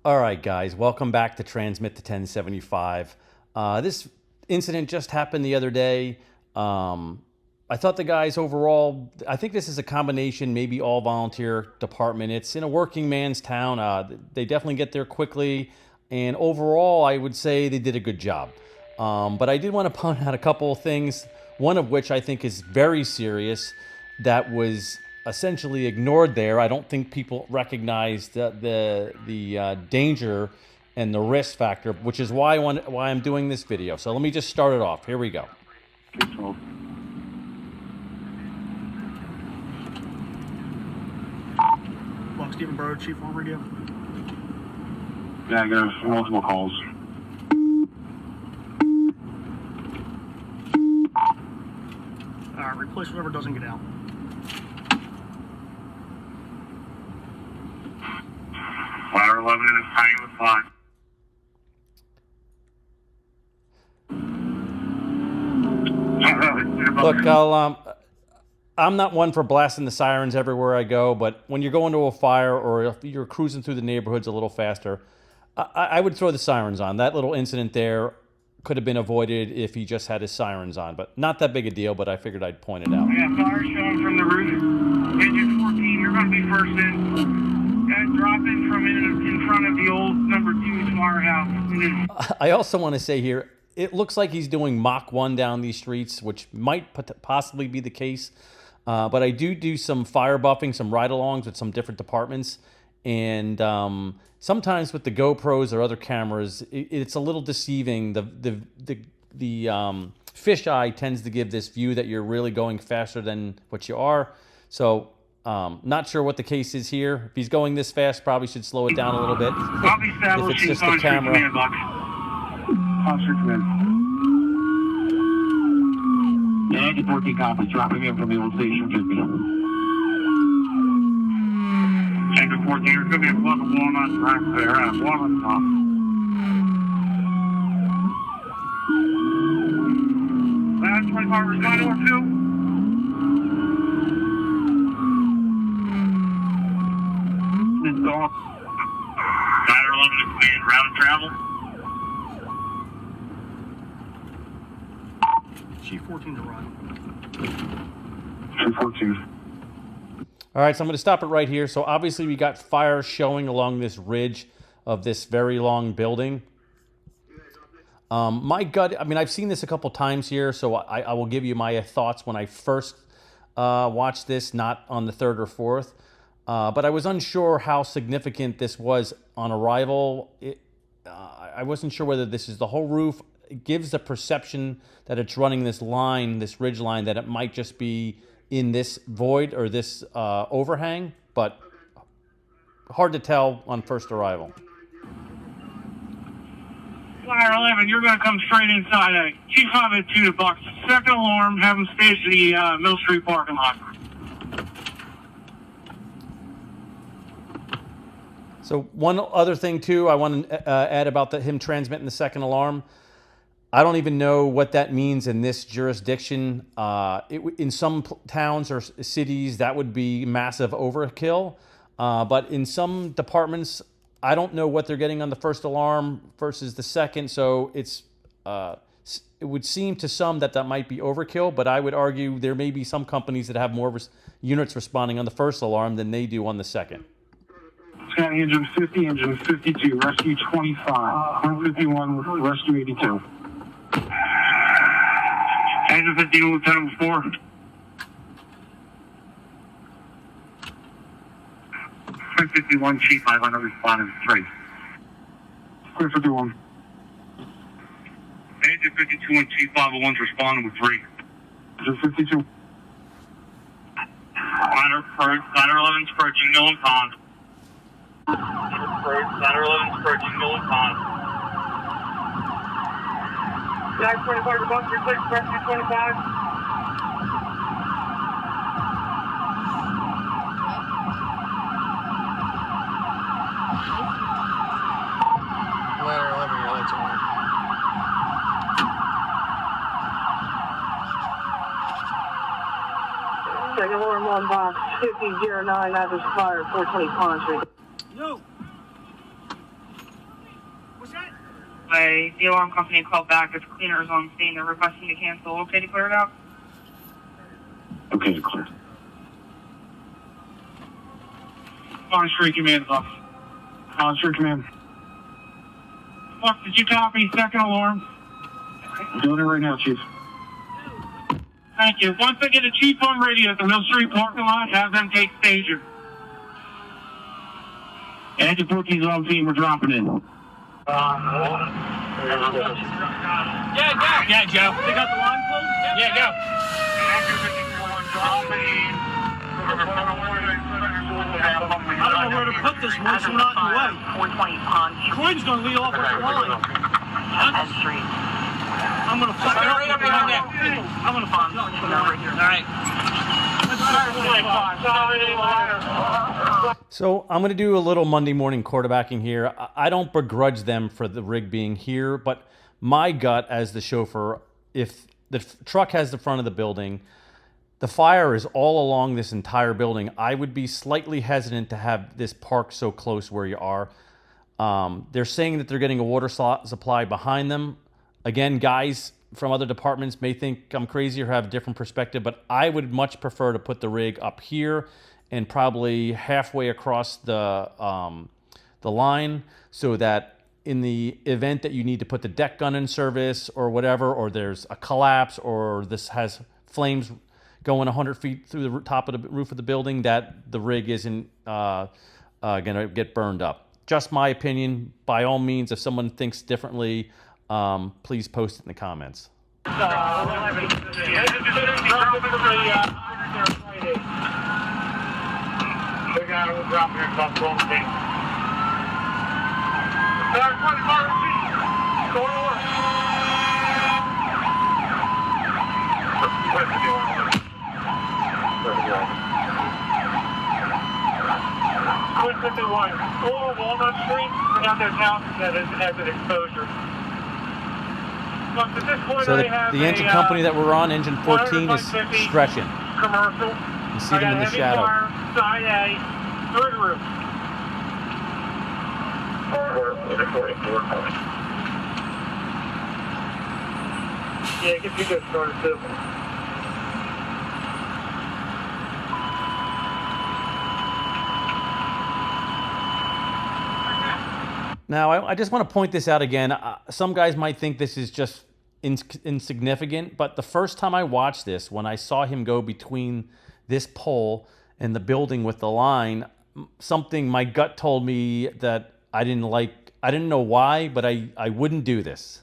All right, guys, welcome back to Transmit to 1075. This incident just happened the other day. I thought the guys overall, I think this is a combination, maybe all volunteer department. It's in a working man's town. They definitely get there quickly. And overall, I would say they did a good job. But I did want to point out a couple of things, one of which I think is very serious, that was essentially ignored there. I don't think people recognize the danger and the risk factor, which is why I'm doing this video. So let me just start it off. Here we go. Block Stephen Burrow, Chief on radio. Yeah, I got multiple calls. Replace whoever doesn't get out. Fire 11 is hanging with 5. Look, I'm not one for blasting the sirens everywhere I go, but when you're going to a fire or if you're cruising through the neighborhoods a little faster, I would throw the sirens on. That little incident there could have been avoided if he just had his sirens on, but not that big a deal, but I figured I'd point it out. We got fire showing from the roof. Engine 14, you're going to be first in. Guys, drop in from in front of the old number 2 firehouse. I also want to say here, it looks like he's doing Mach 1 down these streets, which might possibly be the case. But I do some fire buffing, some ride-alongs with some different departments. And sometimes with the GoPros or other cameras, it's a little deceiving. The fisheye tends to give this view that you're really going faster than what you are. So not sure what the case is here. If he's going this fast, probably should slow it down a little bit. If it's just the camera. Officer command. Yeah, Engine 14 copies, dropping in from the old station 50. Engine 14, there's going to be a plug of walnuts right there. Walnuts off. Last 25 responding or 2. This dog. Rider 11 is cleared. Route of travel. Chief 14 to run. Chief 14. All right, so I'm going to stop it right here. So obviously we got fire showing along this ridge of this very long building. My gut, I mean, I've seen this a couple times here, so I will give you my thoughts when I first watched this, not on the third or fourth. But I was unsure how significant this was on arrival. I wasn't sure whether this is the whole roof. It gives the perception that it's running this line, this ridge line, that it might just be in this void or this overhang, but hard to tell on first arrival. Fire 11, you're going to come straight inside. Chief 5 at 2 to box. Second alarm, have them stay to the Mill Street parking lot. So one other thing, too, I want to add about him transmitting the second alarm. I don't even know what that means in this jurisdiction. In some towns or cities, that would be massive overkill. But in some departments, I don't know what they're getting on the first alarm versus the second. So it would seem to some that might be overkill. But I would argue there may be some companies that have more units responding on the first alarm than they do on the second. Scanning engine 50, engine 52, rescue 25, 151, rescue 82. Engine 15, Lieutenant 4. 51, Chief 5, on responding 3. 51. Engine 52 and Chief 501's responding with 3. Engine 52. Ladder 11's approaching Mill and Pond. Ladder 11's approaching Mill and Pond. Guys, 25 to bus, replace rescue 25. Ladder 11, your lights are on. Second alarm on box 5009, average fire, 420 Pond Street. Yo! way. The alarm company called back. It's cleaners on scene. They're requesting to cancel. Okay to clear it out? Okay, clear. On street command, Buck. On street command. Buck, did you copy second alarm? I'm doing it right now, Chief. Thank you. Once I get a chief on radio at the Mill Street parking lot, have them take stager. Engine 14's on team, we're dropping in. Yeah, Joe. They got the line closed? Yeah, go. I don't know where to put this once we're not in the way. 420 Pond. Quinn's going to lead off with the line. N Street. I'm going to fuck it up. Right up behind you. I'm going to fuck it up. Number here. All right. So I'm going to do a little Monday morning quarterbacking here. I don't begrudge them for the rig being here, but my gut as the chauffeur, if the truck has the front of the building, the fire is all along this entire building, I would be slightly hesitant to have this parked so close where you are. They're saying that they're getting a water supply behind them. Again, guys from other departments may think I'm crazy or have a different perspective, but I would much prefer to put the rig up here and probably halfway across the line, so that in the event that you need to put the deck gun in service or whatever, or there's a collapse, or this has flames going 100 feet through the top of the roof of the building, that the rig isn't going to get burned up. Just my opinion. By all means, if someone thinks differently, please post it in the comments. Over Walnut Street, we have those houses that has an exposure. Look, at this point, So I have the engine company that we're on, engine 14, is stretching. Commercial. You see them in the shadow. Side A, third roof. Yeah, get you good started too. Now, I just want to point this out again. Some guys might think this is just insignificant, but the first time I watched this, when I saw him go between this pole and the building with the line, something, my gut told me that I didn't like. I didn't know why, but I wouldn't do this.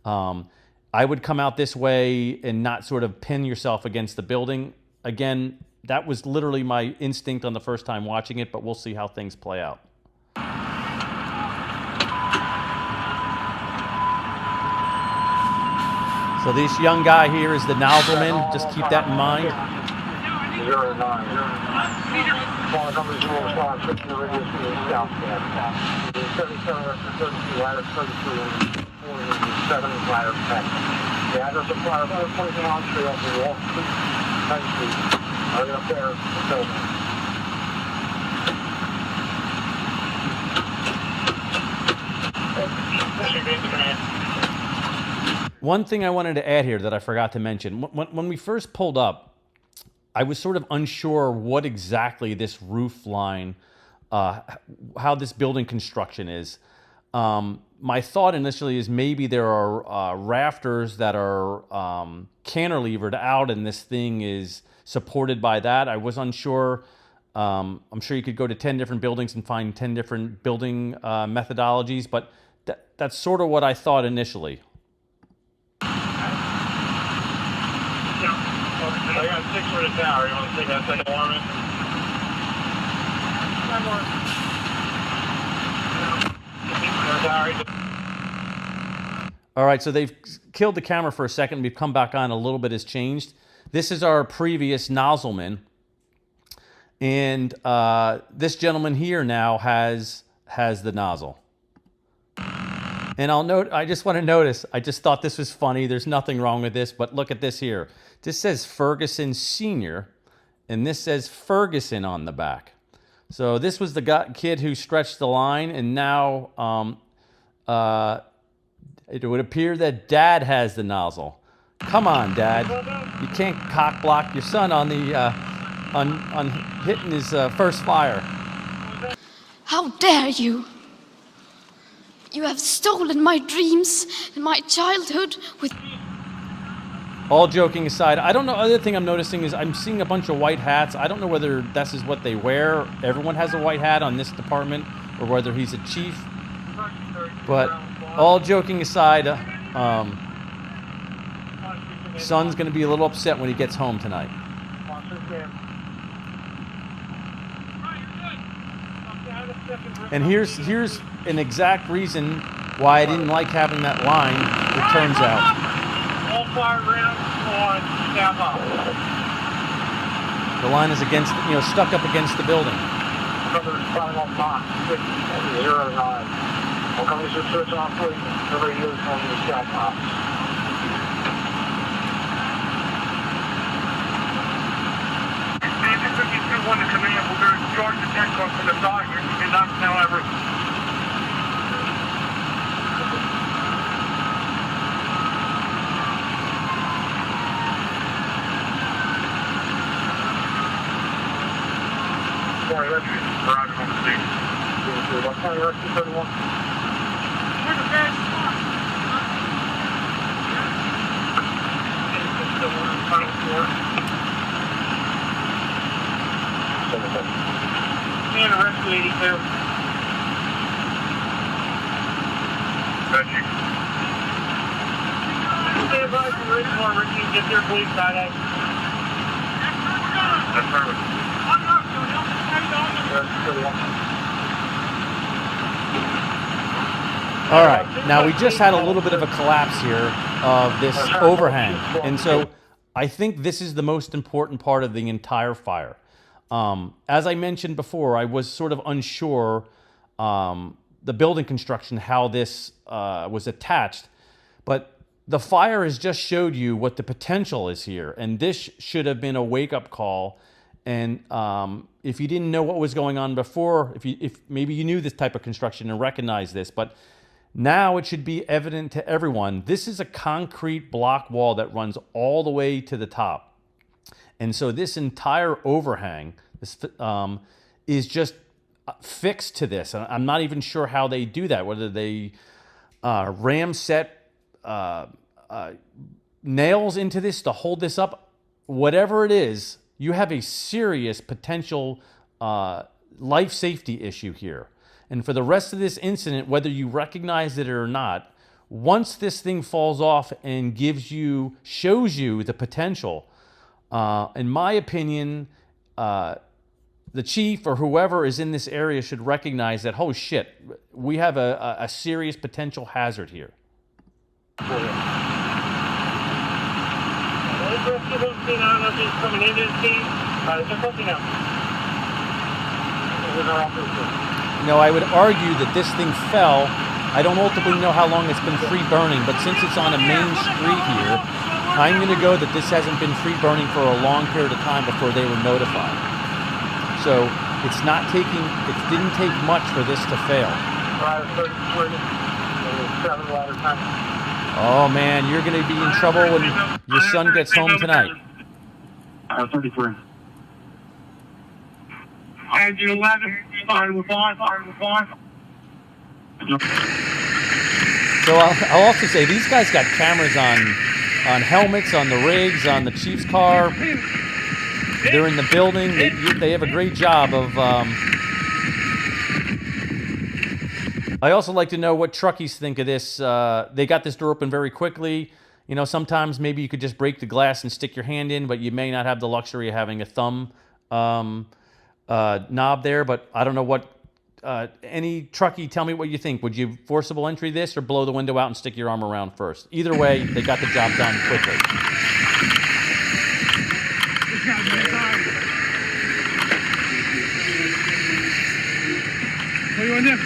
I would come out this way and not sort of pin yourself against the building. Again, that was literally my instinct on the first time watching it, but we'll see how things play out. So this young guy here is the nozzleman. Just keep that in mind. 09. Phone number 0 6 the radius to the south. 77 32 ladder 32 47 ladder 10. The address of fire 420 on street up the Wall Street, 10th Street. Right up there, the building. One thing I wanted to add here that I forgot to mention, when we first pulled up, I was sort of unsure what exactly this roof line, how this building construction is. My thought initially is maybe there are rafters that are cantilevered out and this thing is supported by that. I was unsure. I'm sure you could go to 10 different buildings and find 10 different building methodologies, but that's sort of what I thought initially. I got 6 for the tower. You want to take that second alarm in? All right, so they've killed the camera for a second. We've come back on. A little bit has changed. This is our previous nozzleman. And this gentleman here now has the nozzle. And I just want to notice, I just thought this was funny. There's nothing wrong with this, but look at this here. This says Ferguson Sr., and this says Ferguson on the back. So this was the kid who stretched the line, and now It would appear that Dad has the nozzle. Come on, Dad. You can't cock block your son on the on hitting his first fire. How dare you? You have stolen my dreams and my childhood with... All joking aside, I don't know. Other thing I'm noticing is I'm seeing a bunch of white hats. I don't know whether this is what they wear. Everyone has a white hat on this department, or whether he's a chief. But all joking aside, son's going to be a little upset when he gets home tonight. And here's an exact reason why I didn't like having that line. It turns out. All fire rounds on staff up. The line is against, stuck up against the building. Number final box 609. We'll come to switch off, please. Everybody use on the staff box. If you want to come in, we're going to charge the tank car from the side here and not now ever. Sorry, that's arriving on the scene. What time are you 31? Where's the bag? Still on the final floor. And arrest 82. Got you. Stay advised for Ridge Farm, Ricky, get there, please, side act. That's perfect. That's 31. All right, now we just had a little bit of a collapse here of this overhang. And so I think this is the most important part of the entire fire. As I mentioned before, I was sort of unsure the building construction, how this was attached. But the fire has just showed you what the potential is here. And this should have been a wake-up call. And if you didn't know what was going on before, if maybe you knew this type of construction and recognized this, but now it should be evident to everyone. This is a concrete block wall that runs all the way to the top. And so this entire overhang is just fixed to this. And I'm not even sure how they do that, whether they ram set nails into this to hold this up. Whatever it is, you have a serious potential life safety issue here. And for the rest of this incident, whether you recognize it or not, once this thing falls off and shows you the potential, in my opinion, the chief or whoever is in this area should recognize that, oh shit, we have a serious potential hazard here. I don't know if he's coming into the scene. Just let me know. I would argue that this thing fell. I don't ultimately know how long it's been free burning, but since it's on a main street here, I'm going to go that this hasn't been free burning for a long period of time before they were notified. So it didn't take much for this to fail. Oh man, you're going to be in trouble when your son gets home tonight. 33. Engine 11, fire with on. So I'll also say these guys got cameras on helmets, on the rigs, on the chief's car. They're in the building. They have a great job of... I also like to know what truckies think of this. They got this door open very quickly. Sometimes maybe you could just break the glass and stick your hand in, but you may not have the luxury of having a thumb knob there. But I don't know what... any truckie, tell me what you think. Would you forcible entry this or blow the window out and stick your arm around first? Either way, they got the job done quickly. What are you on there?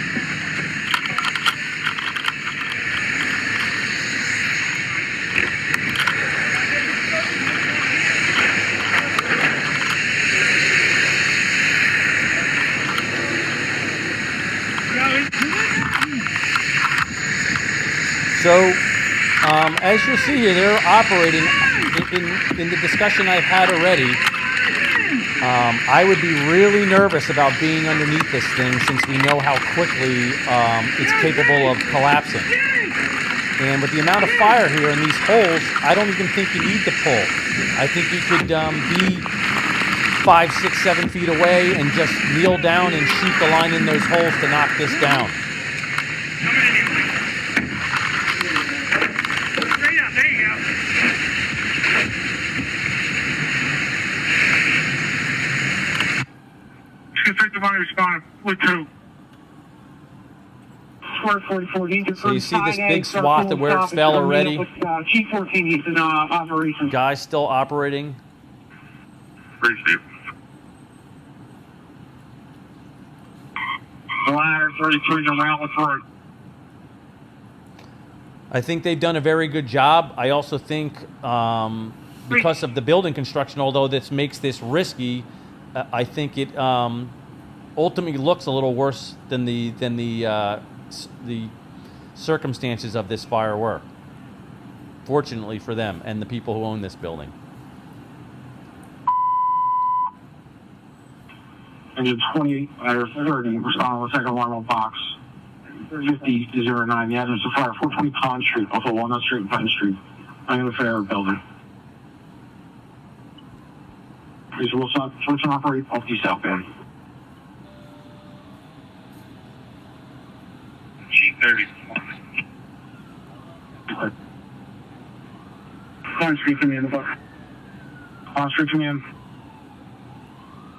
So, as you'll see here, they're operating in the discussion I've had already. I would be really nervous about being underneath this thing since we know how quickly it's capable of collapsing. And with the amount of fire here in these holes, I don't even think you need to pull. I think you could be 5, 6, 7 feet away and just kneel down and shoot the line in those holes to knock this down. Straight up, there you go. Effective on responding with 2. 44. So you see this big swath of where it fell already? G14, he's in operation. Guys still operating. Appreciate it. Ladder 33 around the throat. I think they've done a very good job. I also think because of the building construction, although this makes this risky, I think it ultimately looks a little worse than the circumstances of this fire were. Fortunately for them and the people who own this building. Engine 28, ladder 30, respond with second alarm on box. 50 to 09, the address of fire 420 Pond Street, off of Walnut Street and Pine Street. I'm in the fair building. Please will switch and operate off the southbound. G30. Pine Street command, Pond Street command.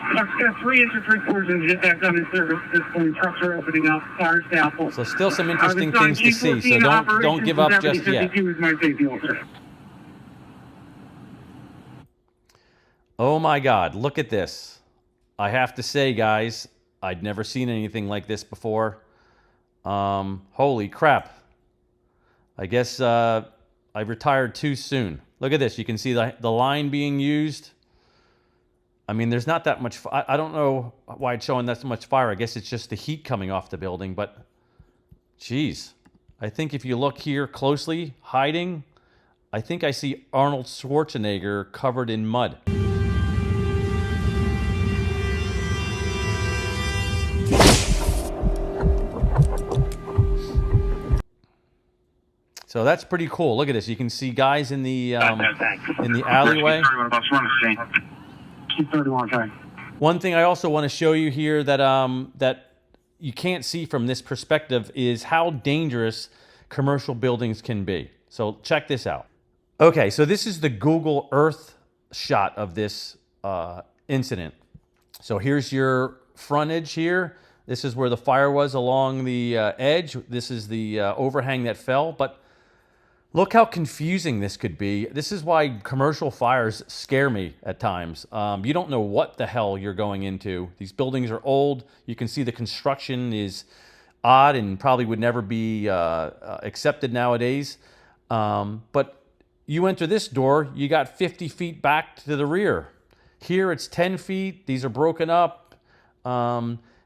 I've got 3 infantry cruisers and just back on in service at this point. Trucks are opening up. Fire staff. So still some interesting things to see. So don't give up just yet. Oh my God, look at this. I have to say, guys, I'd never seen anything like this before. Holy crap. I guess I retired too soon. Look at this. You can see the line being used. I mean, there's not that much. I don't know why it's showing that much fire. I guess it's just the heat coming off the building. But, geez, I think if you look here closely, hiding, I think I see Arnold Schwarzenegger covered in mud. So that's pretty cool. Look at this. You can see guys in the alleyway. Keep 31, okay. One thing I also want to show you here that that you can't see from this perspective is how dangerous commercial buildings can be. So check this out. Okay, so this is the Google Earth shot of this incident. So here's your frontage here. This is where the fire was along the edge. This is the overhang that fell. But look how confusing this could be. This is why commercial fires scare me at times. You don't know what the hell you're going into. These buildings are old. You can see the construction is odd and probably would never be accepted nowadays. But you enter this door, you got 50 feet back to the rear. Here it's 10 feet. These are broken up.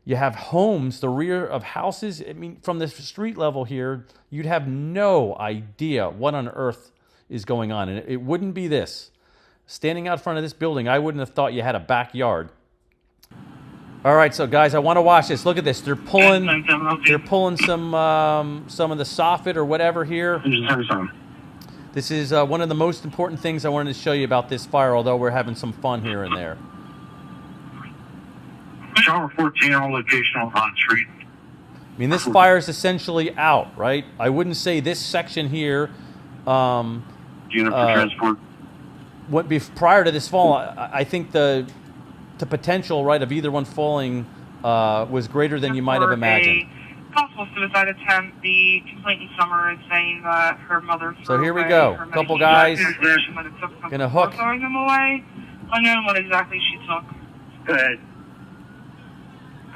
You have homes, the rear of houses. I mean, from the street level here, you'd have no idea what on earth is going on. And it wouldn't be this. Standing out front of this building, I wouldn't have thought you had a backyard. All right, so guys, I want to watch this. Look at this. They're pulling some of the soffit or whatever here. This is one of the most important things I wanted to show you about this fire, although we're having some fun here and there. Shower 14 on location on Pond Street. I mean, this fire is essentially out, right? I wouldn't say this section here. Unit for transport. Prior to this fall, I think the potential, right, of either one falling was greater than you might have imagined. Possible suicide attempt. The complainant Summer is saying that her mother. So here we go. A couple guys gonna hook. Throwing them away. Unknown what exactly she took. Go ahead.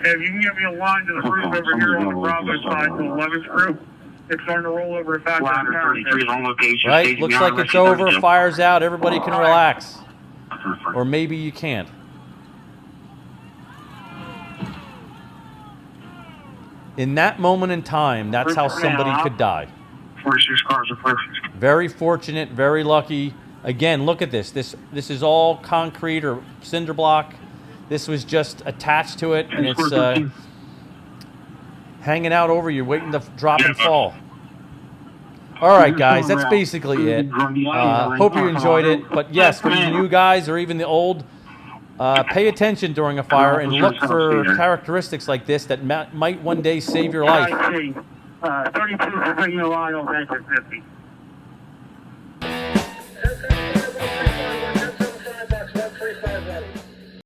Hey, if you can get me a line to the roof over here on the Bravo side, the 11th group, it's starting to roll over fast. Ladder 33 on location. Right? Looks like it's over. Fire's out. Everybody can relax. Or maybe you can't. In that moment in time, that's how somebody could die. 46 cars are perfect. Very fortunate, very lucky. Again, look at this. This is all concrete or cinder block. This was just attached to it, and it's hanging out over you, waiting to drop and fall. All right, guys, that's basically it. Hope you enjoyed it. But yes, for you new guys or even the old, pay attention during a fire and look for characteristics like this that might one day save your life. 32 for Rio Isle, exit 50.